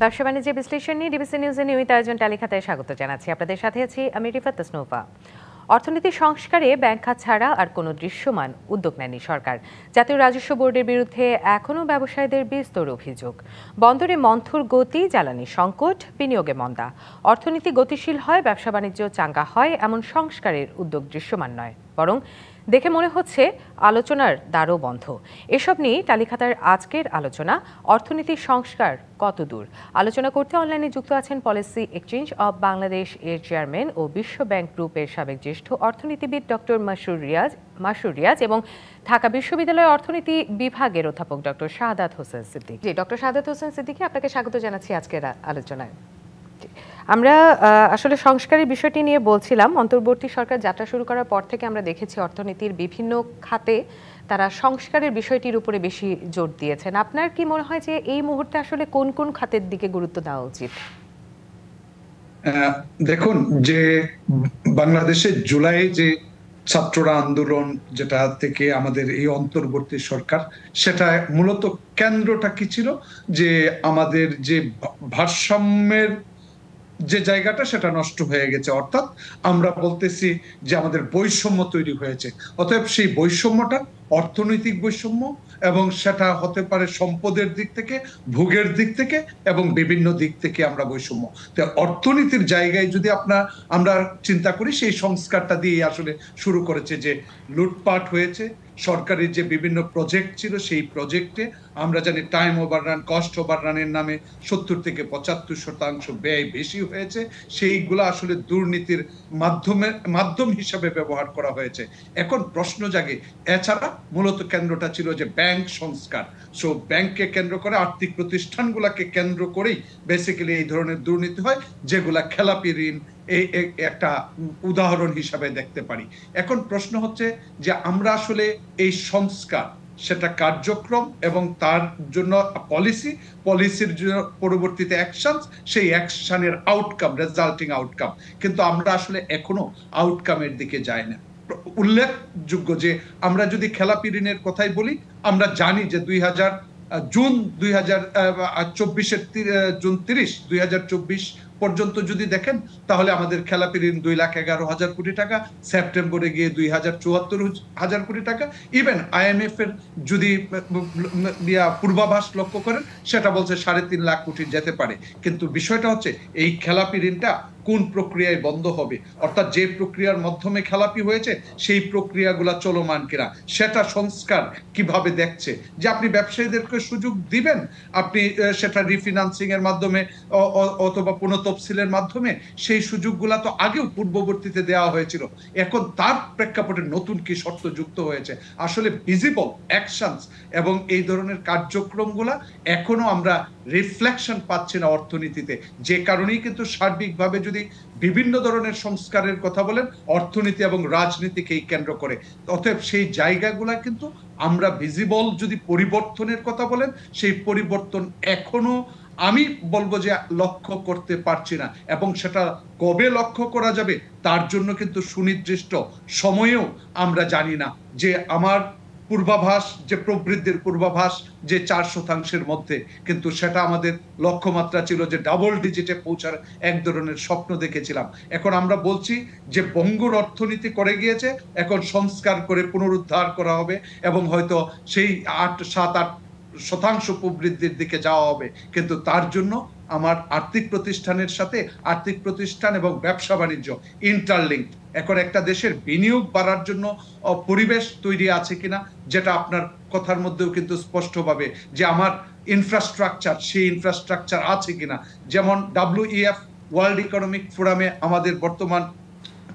ব্যবসা বাণিজ্যের বিশ্লেষণ নিয়ে ডিবিসি নিউজের নিয়মিত আয়োজন তালিকাতায় স্বাগত জানাচ্ছি। আপনাদের সাথে আছি আমি রিফাত তাসনুফা। অর্থনীতি সংস্কারে ব্যাংক খাত ছাড়া আর কোনো দৃশ্যমান উদ্যোগ নেয়নি সরকার। জাতীয় রাজস্ব বোর্ডের বিরুদ্ধে এখনও ব্যবসায়ীদের বিস্তর অভিযোগ। বন্দরে মন্থর গতি, জ্বালানি সংকট, বিনিয়োগে মন্দা। অর্থনীতি গতিশীল হয়, ব্যবসা বাণিজ্য চাঙ্গা হয়, এমন সংস্কারের উদ্যোগ দৃশ্যমান নয়, বরং দেখে মনে হচ্ছে আলোচনার দ্বারও বন্ধ। এসব নিয়ে তালিকাতার আজকের আলোচনা, অর্থনীতির সংস্কার কত দূর। আলোচনা করতে অনলাইনে যুক্ত আছেন পলিসি এক্সচেঞ্জ অব বাংলাদেশ এর চেয়ারম্যান ও বিশ্ব ব্যাংক গ্রুপের সাবেক জ্যেষ্ঠ অর্থনীতিবিদ ডক্টর মাসুর রিয়াজ এবং ঢাকা বিশ্ববিদ্যালয়ের অর্থনীতি বিভাগের অধ্যাপক ডক্টর শাহাদাত হোসেন সিদ্দিকী। ডক্টর শাহাদাত হোসেন সিদ্দিকী, আপনাকে স্বাগত জানাচ্ছি আজকের আলোচনায়। আমরা আসলে সংস্কারের বিষয়টি নিয়ে বলছিলাম। অন্তর্বর্তী সরকার যাত্রা শুরু করার পর থেকে আমরা দেখেছি অর্থনীতির বিভিন্ন খাতে তারা সংস্কারের বিষয়টির উপরে বেশি জোর দিয়েছেন। আপনার কি মনে হয় যে এই মুহূর্তে আসলে কোন কোন খাতের দিকে গুরুত্ব দেওয়া উচিত? দেখুন, যে বাংলাদেশে জুলাই যে ছাত্ররা আন্দোলন, যেটা থেকে আমাদের এই অন্তর্বর্তী সরকার, সেটা মূলত কেন্দ্রটা কি ছিল, যে আমাদের যে ভারসাম্যের যে জায়গাটা সেটা নষ্ট হয়ে গেছে। অর্থাৎ আমরা বলতেছি যে আমাদের বৈষম্য তৈরি হয়েছে। অতএব সেই বৈষম্যটা অর্থনৈতিক বৈষম্য, এবং সেটা হতে পারে সম্পদের দিক থেকে, ভোগের দিক থেকে, এবং বিভিন্ন দিক থেকে আমরা বৈষম্য। তো অর্থনীতির জায়গায় যদি আমরা চিন্তা করি, সেই সংস্কারটা দিয়ে আসলে শুরু করেছে। যে লুটপাট হয়েছে, সরকারের যে বিভিন্ন প্রজেক্ট ছিল, সেই প্রজেক্টে আমরা জানি টাইম ওভাররান, কস্ট ওভাররানের নামে 70 থেকে 75% ব্যয় বেশি হয়েছে। সেইগুলো আসলে দুর্নীতির মাধ্যম হিসাবে ব্যবহার করা হয়েছে। এখন প্রশ্ন জাগে, এছাড়া মূলত কেন্দ্রটা ছিল যে ব্যাংক সংস্কার। সো ব্যাংককে কেন্দ্র করে, আর্থিক প্রতিষ্ঠানগুলোকে কেন্দ্র করেই বেসিক্যালি এই ধরনের দুর্নীতি হয়, যেগুলা খেলাপি ঋণ এই একটা উদাহরণ হিসাবে দেখতে পারি। এখন প্রশ্ন হচ্ছে যে আমরা আসলে এই সংস্কার, সেটা কার্যক্রম এবং তার জন্য পলিসির জন্য পরবর্তীতে অ্যাকশন, সেই অ্যাকশনের আউটকাম, রেজাল্টিং আউটকাম, কিন্তু আমরা আসলে এখনো আউটকামের দিকে যাই না। উল্লেখযোগ্য যে আমরা যদি খেলাপি ঋণের কথাই বলি, আমরা জানি যে জুন 2024 পর্যন্ত যদি দেখেন, তাহলে আমাদের খেলাপি ঋণ 2,11,000 কোটি টাকা, সেপ্টেম্বরে গিয়ে 2,74,000 কোটি টাকা। ইভেন IMF এর যদি পূর্বাভাস লক্ষ্য করেন, সেটা বলছে 3.5 লাখ কোটি যেতে পারে। কিন্তু বিষয়টা হচ্ছে, এই খেলাপি ঋণটা কোন প্রক্রিয়ায় বন্ধ হবে, অর্থাৎ যে প্রক্রিয়ার মাধ্যমে খেলাপি হয়েছে সেই প্রক্রিয়াগুলা চলমান কিনা, সেটা সংস্কার কিভাবে দেখছে। যে আপনি ব্যবসায়ীদেরকে সুযোগ দিবেন, আপনি সেটা রিফিনান্সিং এর মাধ্যমে অথবা পুনঃতফসিলের মাধ্যমে, সেই সুযোগগুলা তো আগেও পূর্ববর্তীতে দেওয়া হয়েছিল। এখন তার প্রেক্ষাপটে নতুন কি শর্ত যুক্ত হয়েছে? আসলে ভিজিবল অ্যাকশনস এবং এই ধরনের কার্যক্রমগুলা এখনো আমরা রিফ্লেকশন পাচ্ছি না অর্থনীতিতে। যে কারণেই কিন্তু সার্বিকভাবে যদি বিভিন্ন ধরনের সংস্কারের কথা বলেন, অর্থনীতি এবং রাজনীতিকেই কেন্দ্র করে। অতএব সেই জায়গাগুলা কিন্তু আমরা ভিজিবল যদি পরিবর্তনের কথা বলেন, সেই পরিবর্তন এখনো আমি বলবো যে লক্ষ্য করতে পারছি না। এবং সেটা কবে লক্ষ্য করা যাবে, তার জন্য কিন্তু সুনির্দিষ্ট সময়েও আমরা জানি না। যে আমার পূর্বাভাস, যে প্রবৃদ্ধির পূর্বাভাস যে 4% মধ্যে, কিন্তু সেটা আমাদের লক্ষ্যমাত্রা ছিল যে ডাবল ডিজিটে পৌঁছার এক ধরনের স্বপ্ন দেখেছিলাম। এখন আমরা বলছি যে বঙ্গুর অর্থনীতি করে গিয়েছে, এখন সংস্কার করে পুনরুদ্ধার করা হবে এবং হয়তো সেই 7-8% প্রবৃদ্ধির দিকে যাওয়া হবে। কিন্তু তার জন্য আমার আর্থিক প্রতিষ্ঠানের সাথে আর্থিক প্রতিষ্ঠান এবং ব্যবসা বাণিজ্য ইন্টারলিঙ্ক। এখন একটা দেশের বিনিয়োগ বাড়ার জন্য পরিবেশ তৈরি আছে কিনা, যেটা আপনার কথার মধ্যেও কিন্তু স্পষ্টভাবে যে আমার ইনফ্রাস্ট্রাকচার, সেই ইনফ্রাস্ট্রাকচার আছে কিনা। যেমন WEF, ওয়ার্ল্ড ইকোনমিক ফোরামে আমাদের বর্তমান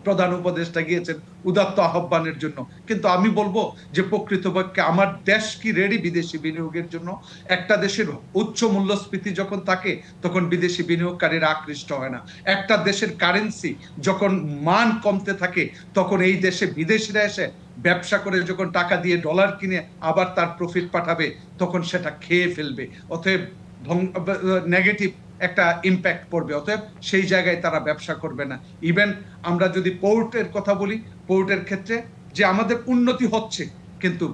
প্রধান উপদেষ্টা গিয়েছেন উদাত্ত আহ্বানের জন্য, কিন্তু আমি বলবো যে প্রকৃতপক্ষে আমার দেশ কি রেডি বিদেশি বিনিয়োগের জন্য? একটা দেশের উচ্চ মূল্যস্ফীতি যখন থাকে, তখন বিদেশি বিনিয়োগকারীরা আকৃষ্ট হয় না। একটা দেশের কারেন্সি যখন মান কমতে থাকে, তখন এই দেশে বিদেশিরা এসে ব্যবসা করে যখন টাকা দিয়ে ডলার কিনে আবার তার প্রফিট পাঠাবে, তখন সেটা খেয়ে ফেলবে। অতএব নেগেটিভ একটা ইম্প্যাক্ট পড়বে। অতএব সেই জায়গায় তারা ব্যবসা করবে না। ইভেন আমরা যদি পোর্টের কথা বলি, পোর্টের ক্ষেত্রে যে আমাদের উন্নতি হচ্ছে, কিন্তু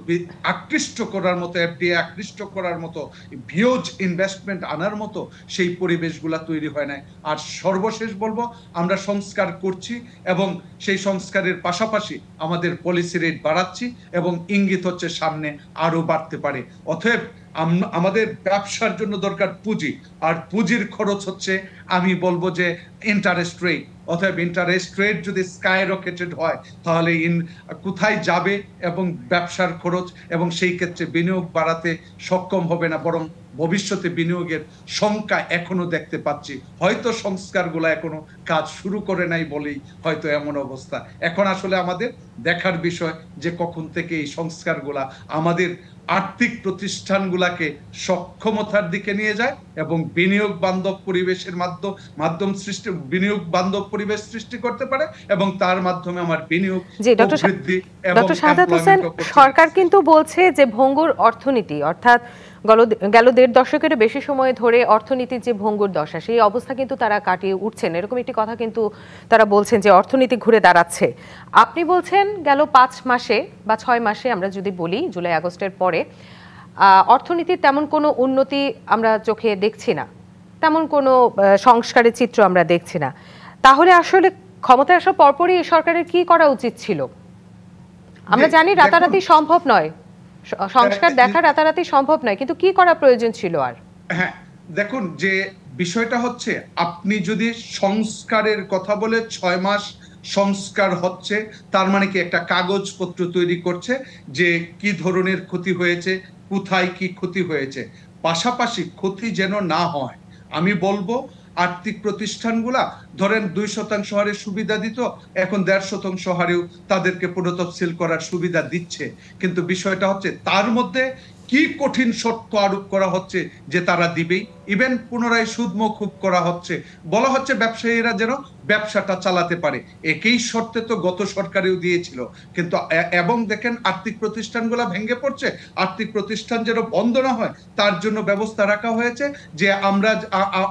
আকৃষ্ট করার মতো, এফডিআই আকৃষ্ট করার মতো, হিউজ ইনভেস্টমেন্ট আনার মতো সেই পরিবেশগুলা তৈরি হয় নাই। আর সর্বশেষ বলবো, আমরা সংস্কার করছি এবং সেই সংস্কারের পাশাপাশি আমাদের পলিসি রেট বাড়াচ্ছি এবং ইঙ্গিত হচ্ছে সামনে আরো বাড়তে পারে। অতএব আমাদের ব্যবসার জন্য দরকার পুঁজি, আর পুঁজির খরচ হচ্ছে আমি বলবো যে ইন্টারেস্ট রেট। অতএব ইন্টারেস্ট রেট যদি স্কাই রকেটেড হয় তাহলে কোথায় যাবে এবং ব্যবসার খরচ, এবং সেই ক্ষেত্রে বিনিয়োগ বাড়াতে সক্ষম হবে না, বরং ভবিষ্যতে বিনিয়োগের সংখ্যা এখনো দেখতে পাচ্ছি। হয়তো সংস্কারগুলো এখনো কাজ শুরু করে নাই বলেই হয়তো এমন অবস্থা। এখন আসলে আমাদের দেখার বিষয় যে কখন থেকে এই সংস্কারগুলা আমাদের আর্থিক প্রতিষ্ঠানগুলাকে সক্ষমতার দিকে নিয়ে যায় এবং বিনিয়োগ বান্ধব পরিবেশের মাধ্যম সৃষ্টি, বিনিয়োগ বান্ধব পরিবেশ সৃষ্টি করতে পারে এবং তার মাধ্যমে আমার বিনিয়োগ বৃদ্ধি। ডক্টর শাহাদাত হোসেন, সরকার কিন্তু বলছে যে ভঙ্গুর অর্থনীতি, অর্থাৎ গেল ১.৫ দশকের বেশি সময় ধরে অর্থনীতির যে ভঙ্গুর দশা, সেই অবস্থা কিন্তু তারা কাটিয়ে উঠছেন, এরকম একটি কথা কিন্তু তারা বলছেন যে অর্থনীতি ঘুরে দাঁড়াচ্ছে। আপনি বলছেন গেল ৫ মাসে বা ৬ মাসে আমরা যদি বলি, জুলাই আগস্টের পরে অর্থনীতির তেমন কোনো উন্নতি আমরা চোখে দেখছি না, তেমন কোনো সংস্কারের চিত্র আমরা দেখছি না। তাহলে আসলে ক্ষমতায় আসার পরপরই এই সরকারের কি করা উচিত ছিল? আমরা জানি রাতারাতি সম্ভব নয়, সংস্কার দেখা রাতারাতি সম্ভব নয়, কিন্তু কি করা প্রয়োজন ছিল? আর হ্যাঁ, দেখুন যে বিষয়টা হচ্ছে, আপনি যদি সংস্কারের কথা বলে ৬ মাস সংস্কার হচ্ছে, তার মানে কি একটা কাগজপত্র তৈরি করছে যে কি ধরনের ক্ষতি হয়েছে, কোথায় কি ক্ষতি হয়েছে। পাশাপাশি ক্ষতি যেন না হয়, আমি বলবো আর্থিক প্রতিষ্ঠানগুলা ধরেন 2% হারে সুবিধা দিত, এখন 1.5% হারেও তাদেরকে পুনঃতফসিল করার সুবিধা দিচ্ছে। কিন্তু বিষয়টা হচ্ছে তার মধ্যে কি কঠিন শর্ত আরোপ করা হচ্ছে যে তারা দিবেই। ইভেন পুনরায় সুদ মওকুফ করা হচ্ছে, বলা হচ্ছে ব্যবসায়ীরা যেন ব্যবসাটা চালাতে পারে। একই শর্তে তো গত সরকারেও দিয়েছিল, কিন্তু এবং দেখেন আর্থিক প্রতিষ্ঠানগুলা ভেঙে পড়ছে, আর্থিক প্রতিষ্ঠান যেন বন্ধ না হয় তার জন্য ব্যবস্থা রাখা হয়েছে যে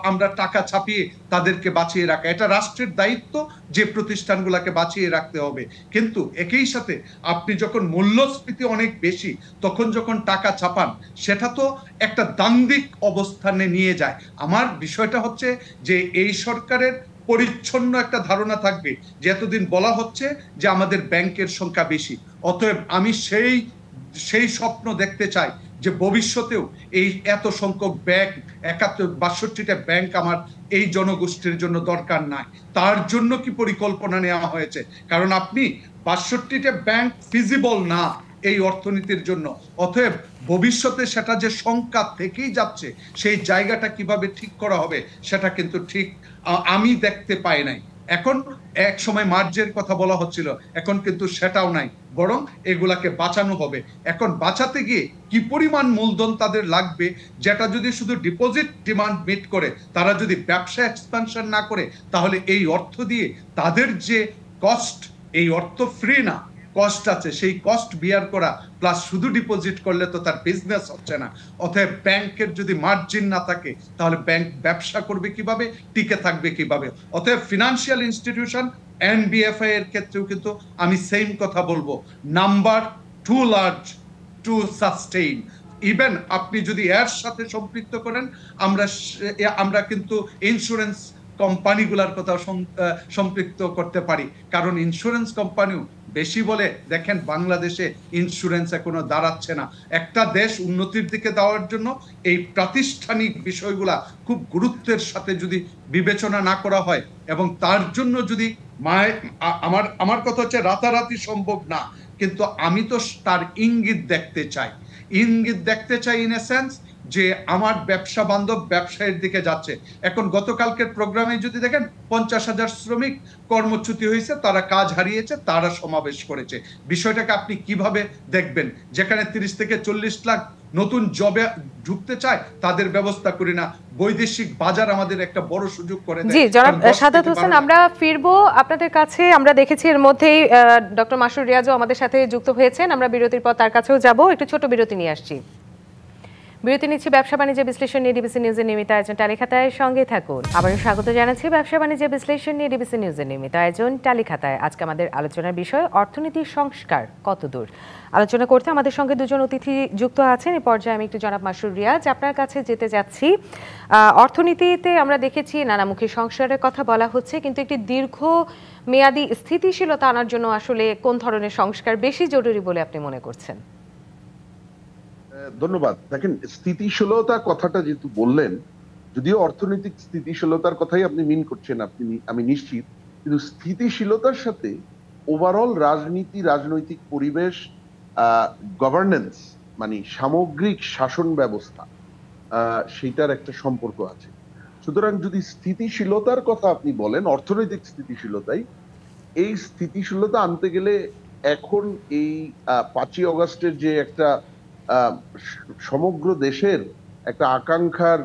আমরা টাকা ছাপিয়ে তাদেরকে বাঁচিয়ে রাখা, এটা রাষ্ট্রের দায়িত্ব যে প্রতিষ্ঠানগুলোকে বাঁচিয়ে রাখতে হবে। কিন্তু একই সাথে আপনি যখন মূল্যস্ফীতি অনেক বেশি, তখন যখন টাকা ছাপান, সেটা তো একটা দান্দিক অবস্থানে নিয়ে যায়। আমার বিষয়টা হচ্ছে যে এই সরকারের পরিচ্ছন্ন একটা ধারণা থাকবে যে এতদিন বলা হচ্ছে যে আমাদের ব্যাংকের সংখ্যা বেশি, অতএব আমি সেই স্বপ্ন দেখতে চাই যে ভবিষ্যতেও এই এত সংখ্যক ব্যাংক, 62টা ব্যাংক আমার এই জনগোষ্ঠীর জন্য দরকার নাই। তার জন্য কি পরিকল্পনা নেওয়া হয়েছে? কারণ আপনি 62টা ব্যাংক ফিজিবল না এই অর্থনীতির জন্য। অতএব ভবিষ্যতে সেটা যে সংখ্যা থেকেই যাচ্ছে, সেই জায়গাটা কিভাবে ঠিক করা হবে সেটা কিন্তু ঠিক আমি দেখতে পাই নাই। এখন এক সময় মার্জের কথা বলা হচ্ছিল, এখন কিন্তু সেটাও নাই, বরং এগুলাকে বাঁচানো হবে। এখন বাঁচাতে গিয়ে কি পরিমাণ মূলধন তাদের লাগবে, যেটা যদি শুধু ডিপোজিট ডিমান্ড মিট করে, তারা যদি ব্যবসা এক্সপানশন না করে, তাহলে এই অর্থ দিয়ে তাদের যে কস্ট, এই অর্থ ফ্রি না, কস্ট আছে, সেই কস্ট বিয়ার করা, প্লাস শুধু ডিপোজিট করলে তো তার বিজনেস হচ্ছে না। অতএব ব্যাংকের যদি মার্জিন না থাকে, তাহলে ব্যাংক ব্যবসা করবে কিভাবে, টিকে থাকবে কিভাবে? অতএব ফিনান্সিয়াল ইনস্টিটিউশন এনবিএফআই এর ক্ষেত্রেও কিন্তু আমি সেম কথা বলবো, number too large to sustain. Even আপনি যদি এর সাথে সম্পৃক্ত করেন, আমরা কিন্তু ইন্স্যুরেন্স কোম্পানিগুলোর কথা সম্পৃক্ত করতে পারি, কারণ ইন্স্যুরেন্স কোম্পানিও বেশি বলে দেখেন বাংলাদেশে ইন্স্যুরেন্স এখনো দাঁড়াচ্ছে না। একটা দেশ উন্নতির দিকে যাওয়ার জন্য এই প্রাতিষ্ঠানিক বিষয়গুলা খুব গুরুত্বের সাথে যদি বিবেচনা না করা হয়, এবং তার জন্য যদি আমার কথা হচ্ছে রাতারাতি সম্ভব না, কিন্তু আমি তো তার ইঙ্গিত দেখতে চাই ইন এ সেন্স যে আমার ব্যবসা বান্ধব ব্যবসায়ের দিকে যাচ্ছে। এখন গতকালকের প্রোগ্রামে যদি দেখেন 50,000 শ্রমিক কর্মচ্যুতি হয়েছে, তারা কাজ হারিয়েছে, তারা সমাবেশ করেছে। বিষয়টাকে আপনি কিভাবে দেখবেন? যেখানে 30 থেকে 40 লাখ নতুন জবে ঢুকতে চায়, তাদের ব্যবস্থা করি না। বৈদেশিক বাজার আমাদের একটা বড় সুযোগ করে দেয়। জি জনাব শাহাদাত হোসেন, আমরা ফিরবো আপনাদের কাছে। আমরা দেখেছি এর মধ্যেই ডক্টর মাসুর রিয়াজও আমাদের সাথে যুক্ত হয়েছেন। আমরা বিরতির পর তার কাছেও যাব, একটু ছোট বিরতি নিয়ে আসছি। বিরতি নিচ্ছি ব্যবসা বাণিজ্য বিশ্লেষণ নিয়ে ডিবিসি নিউজের নিয়মিত আয়োজন টালিখাতায় সঙ্গে থাকুন। আবারও স্বাগত জানাচ্ছি ব্যবসা বাণিজ্য বিশ্লেষণ নিয়ে ডিবিসি নিউজের নিয়মিত আয়োজন টালিখাতায়। আজকে আমাদের আলোচনার বিষয় অর্থনীতির সংস্কার কতদূর। আলোচনা করতে আমাদের সঙ্গে দুজন অতিথি যুক্ত আছেন। এই পর্যায়ে আমি একটু জনাব মাসুর রিয়াজ আপনার কাছে যেতে যাচ্ছি। অর্থনীতিতে আমরা দেখেছি নানামুখী সংস্কারের কথা বলা হচ্ছে, কিন্তু একটি দীর্ঘ মেয়াদী স্থিতিশীলতা আনার জন্য আসলে কোন ধরনের সংস্কার বেশি জরুরি বলে আপনি মনে করছেন? ধন্যবাদ। দেখেন, স্থিতিশীলতা কথাটা যেহেতু বললেন, যদিও অর্থনৈতিক স্থিতিশীলতার কথাই আপনি মিন করছেন, আমি নিশ্চিত, কিন্তু স্থিতিশীলতার সাথে ওভারঅল রাজনৈতিক পরিবেশ, গভর্নেন্স মানে সামগ্রিক শাসন ব্যবস্থা, সেইটার একটা সম্পর্ক আছে। সুতরাং যদি স্থিতিশীলতার কথা আপনি বলেন, অর্থনৈতিক স্থিতিশীলতাই, এই স্থিতিশীলতা আনতে গেলে এখন এই 5ই অগস্টের যে একটা সমগ্র দেশের একটা আকাঙ্ক্ষার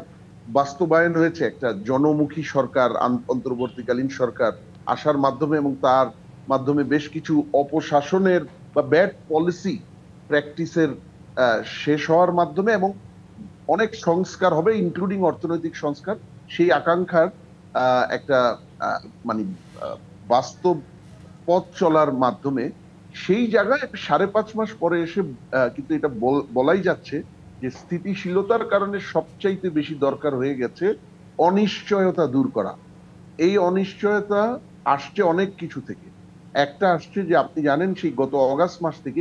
বাস্তবায়ন হয়েছে, একটা জনমুখী সরকার, অন্তর্বর্তীকালীন সরকার আসার মাধ্যমে, এবং তার মাধ্যমে বেশ কিছু অপশাসনের বা ব্যাড পলিসি প্র্যাকটিসের শেষ হওয়ার মাধ্যমে, এবং অনেক সংস্কার হবে ইনক্লুডিং অর্থনৈতিক সংস্কার, সেই আকাঙ্ক্ষার একটা মানে বাস্তব পথ চলার মাধ্যমে সেই জায়গায় 5.5 মাস পরে এসে কিন্তু এটা বলাই যাচ্ছে যে স্থিতিশীলতার কারণে সবচাইতে বেশি দরকার হয়ে গেছে অনিশ্চয়তা দূর করা। এই অনিশ্চয়তা আসছে অনেক কিছু থেকে। একটা আসছে যে আপনি জানেন, সেই গত অগাস্ট মাস থেকে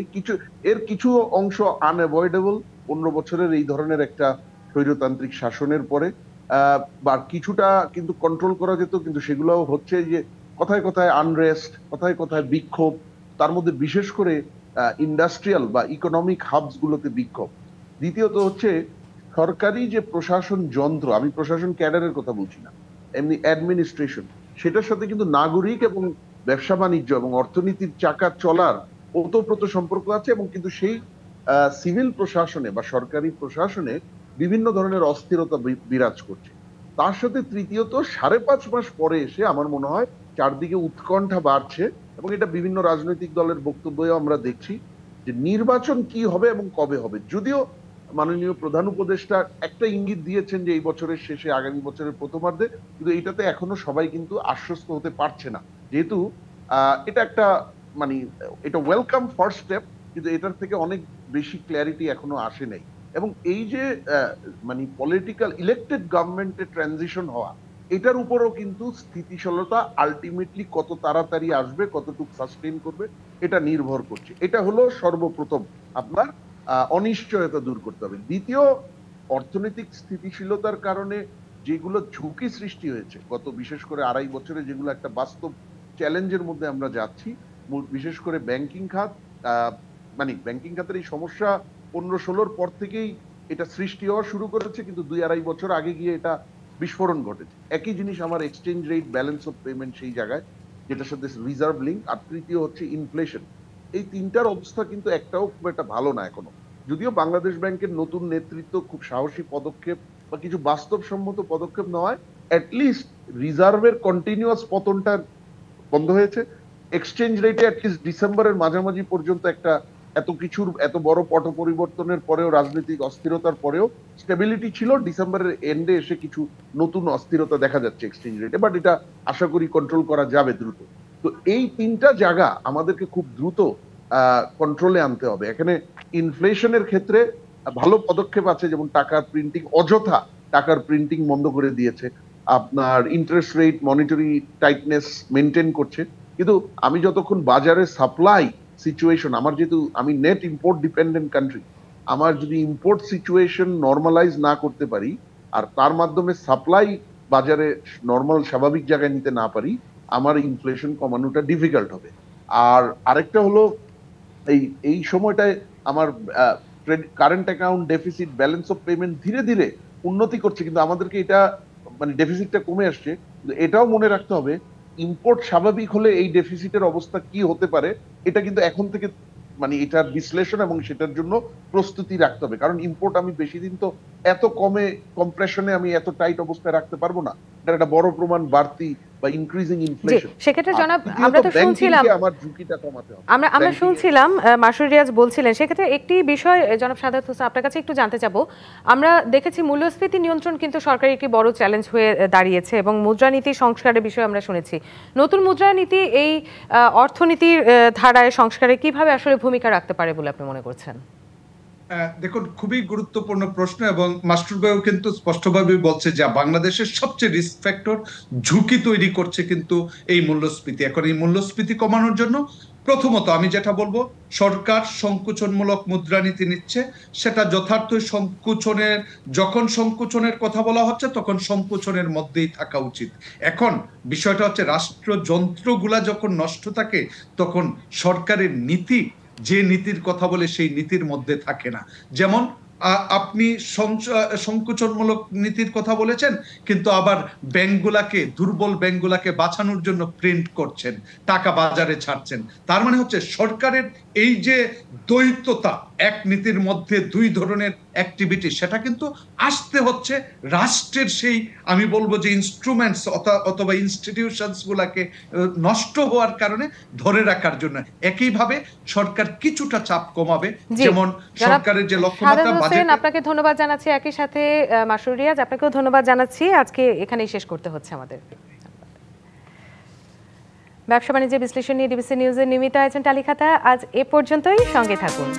কিছু অংশ আনঅ্যাভয়েডেবল 15 বছরের এই ধরনের একটা স্বৈরতান্ত্রিক শাসনের পরে, বা কিছুটা কিন্তু কন্ট্রোল করা যেত, কিন্তু সেগুলোও হচ্ছে যে কথায় কথায় আনরেস্ট, কথায় কথায় বিক্ষোভ, তার মধ্যে বিশেষ করে ইন্ডাস্ট্রিয়াল বা ইকোনমিক হাবস গুলোতে বিক্ষোভ। দ্বিতীয়ত হচ্ছে সরকারি যে প্রশাসন যন্ত্র, আমি প্রশাসন ক্যাডারের কথা বলছি না, এমনি অ্যাডমিনিস্ট্রেশন, সেটার সাথে কিন্তু নাগরিক এবং ব্যবসা বাণিজ্য এবং অর্থনীতির চাকা চলার ওতপ্রোত সম্পর্ক আছে, এবং কিন্তু সেই সিভিল প্রশাসনে বা সরকারি প্রশাসনে বিভিন্ন ধরনের অস্থিরতা বিরাজ করছে। তার সাথে তৃতীয়ত 5.5 মাস পরে এসে আমার মনে হয় চারদিকে উৎকণ্ঠা বাড়ছে, এবং এটা বিভিন্ন রাজনৈতিক দলের বক্তব্যেও আমরা দেখছি যে নির্বাচন কি হবে এবং কবে হবে। যদিও মাননীয় প্রধান উপদেষ্টা একটা ইঙ্গিত দিয়েছেন যে এই বছরের শেষে, আগামী বছরের প্রথমার্ধে, কিন্তু এটাতে এখনো সবাই কিন্তু আশ্বস্ত হতে পারছে না, যেহেতু এটা একটা মানে এটা ওয়েলকাম ফার্স্ট স্টেপ, কিন্তু এটার থেকে অনেক বেশি ক্ল্যারিটি এখনো আসে নাই। এবং এই যে মানে পলিটিক্যাল ইলেক্টেড গভর্নমেন্টের ট্রানজিশন হওয়া, এটার উপরও কিন্তু স্থিতিশীলতা আলটিমেটলি কত তাড়াতাড়ি আসবে, কতটুকু সাস্টেইন করবে, এটা নির্ভর করছে। এটা হলো সর্বপ্রথম আপনার অনিশ্চয়তা দূর করতে হবে। দ্বিতীয়, অর্থনৈতিক স্থিতিশীলতার কারণে যেগুলো ঝুঁকি সৃষ্টি হয়েছে গত বিশেষ করে 2.5 বছরে, যেগুলো একটা বাস্তব চ্যালেঞ্জের মধ্যে আমরা যাচ্ছি, বিশেষ করে ব্যাংকিং খাত, মানে ব্যাংকিং খাতের এই সমস্যা 15-16 পর থেকেই এটা সৃষ্টি হওয়া শুরু করেছে, কিন্তু 2-2.5 বছর আগে গিয়ে এটা বিস্ফোরণ ঘটেছে। একই জিনিস আমার exchange rate, balance of payment সেই জায়গায়, যেটার সাথে রিজার্ভ লিঙ্ক, আর তৃতীয় হচ্ছে ইনফ্লেশন। এই তিনটার অবস্থা কিন্তু একটাও খুব একটা ভালো না এখনো। যদিও বাংলাদেশ ব্যাংকের নতুন নেতৃত্ব খুব সাহসী পদক্ষেপ বা কিছু বাস্তবসম্মত পদক্ষেপ নেওয়ায় অ্যাটলিস্ট রিজার্ভের কন্টিনিউয়াস পতনটা বন্ধ হয়েছে। এক্সচেঞ্জ রেটে অ্যাটলিস্ট ডিসেম্বরের মাঝামাঝি পর্যন্ত একটা এত বড় পট পরিবর্তনের পরেও, রাজনৈতিক অস্থিরতার পরেও স্টেবিলিটি ছিল। ডিসেম্বরের এন্ডে এসে কিছু নতুন অস্থিরতা দেখা যাচ্ছে এক্সচেঞ্জ রেটে, বাট এটা আশা করি কন্ট্রোল করা যাবে দ্রুত। তো এই তিনটা জায়গা আমাদেরকে খুব দ্রুত কন্ট্রোলে আনতে হবে। এখানে ইনফ্লেশনের ক্ষেত্রে ভালো পদক্ষেপ আছে, যেমন টাকার প্রিন্টিং, অযথা টাকার প্রিন্টিং বন্ধ করে দিয়েছে, আপনার interest rate, monetary tightness maintain করছে। কিন্তু আমি যতক্ষণ বাজারে সাপ্লাই সিচুয়েশন, আমি নেট ইম্পোর্ট ডিপেন্ডেন্ট কান্ট্রি, আমার যদি ইম্পোর্ট সিচুয়েশন নর্মালাইজ না করতে পারি, আর তার মাধ্যমে সাপ্লাই বাজারে নর্মাল স্বাভাবিক জায়গায় নিতে না পারি, আমার ইনফ্লেশন কমানোটা ডিফিকাল্ট হবে। আর আরেকটা হলো, এই সময়টায় আমার current account deficit, balance of payment ধীরে ধীরে উন্নতি করছে, কিন্তু আমাদেরকে এটা মানে ডেফিসিটটা কমে আসছে। কিন্তু এটাও মনে রাখতে হবে, ইম্পোর্ট স্বাভাবিক হলে এই ডেফিসিটের অবস্থা কি হতে পারে, এটা কিন্তু এখন থেকে মানে এটার বিশ্লেষণ এবং সেটার জন্য প্রস্তুতি রাখতে হবে। কারণ ইম্পোর্ট আমি বেশি দিন তো এত কমপ্রেশনে আমি এত টাইট অবস্থায় রাখতে পারবো না, এটা একটা বড় প্রমাণ বাড়তি বা ইনক্রিজিং ইনফ্লেশন। সেক্ষেত্রে জনাব আমরা তো শুনছিলাম আমার ঝুঁকিটা কমাতে হবে। আমরা শুনছিলাম মাসুদ রিয়াজ বলছিলেন, সেক্ষেত্রে একটি বিষয় জনাব সাদাত হোসেন আপনার কাছে একটু জানতে চাবো। আমরা দেখেছি মূল্যস্ফীতি নিয়ন্ত্রণ কিন্তু সরকারের একটি বড় চ্যালেঞ্জ হয়ে দাঁড়িয়েছে এবং মুদ্রানীতি সংস্কারের বিষয়ে আমরা শুনেছি। নতুন মুদ্রানীতি এই অর্থনীতির ধারায় সংস্কারে কিভাবে আসলে ভূমিকা রাখতে পারে বলে আপনি মনে করছেন? দেখুন, খুবই গুরুত্বপূর্ণ প্রশ্ন এবং মাস্টার ভাইও কিন্তু স্পষ্টভাবে বলছে যে বাংলাদেশের সবচেয়ে রিস্ক ফ্যাক্টর ঝুঁকি তৈরি করছে কিন্তু এই মূল্যস্ফীতি। এখন এই মূল্যস্ফীতি কমানোর জন্য প্রথমত আমি যেটা বলবো, সরকার সংকোচনমূলক মুদ্রানীতি নিচ্ছে, সেটা যথার্থ সংকোচনের, যখন সংকোচনের কথা বলা হচ্ছে তখন সংকোচনের মধ্যেই থাকা উচিত। এখন বিষয়টা হচ্ছে রাষ্ট্রযন্ত্রগুলা যখন নষ্ট থাকে তখন সরকারের নীতি, যে নীতির কথা বলে সেই নীতির মধ্যে থাকে না। যেমন আপনি সংকোচনমূলক নীতির কথা বলেছেন, কিন্তু আবার ব্যাংকগুলাকে, দুর্বল ব্যাংকগুলাকে বাঁচানোর জন্য প্রিন্ট করছেন, টাকা বাজারে ছাড়ছেন। তার মানে হচ্ছে সরকারের এই যে দ্বৈততা, এক নীতির মধ্যে দুই ধরনের অ্যাক্টিভিটি, সেটা কিন্তু আসতে হচ্ছে রাষ্ট্রের সেই, আমি বলবো যে ইনস্ট্রুমেন্টস অথবা ইনস্টিটিউশনস গুলাকে নষ্ট হওয়ার কারণে ধরে রাখার জন্য। একইভাবে সরকার কিছুটা চাপ কমাবে, যেমন সরকারের যে লক্ষ্যমাত্রা। আপনাকে ধন্যবাদ জানাচ্ছি, একই সাথে মাসুদ রিয়াজ আপনাকেও ধন্যবাদ জানাচ্ছি। আজকে এখানেই শেষ করতে হচ্ছে আমাদের। ব্যবসা বাণিজ্য বিশ্লেষণ নিয়ে ডিবিসি নিউজের নিয়মিত আয়োজন টালিখাতা আজ এ পর্যন্তই। সঙ্গে থাকুন।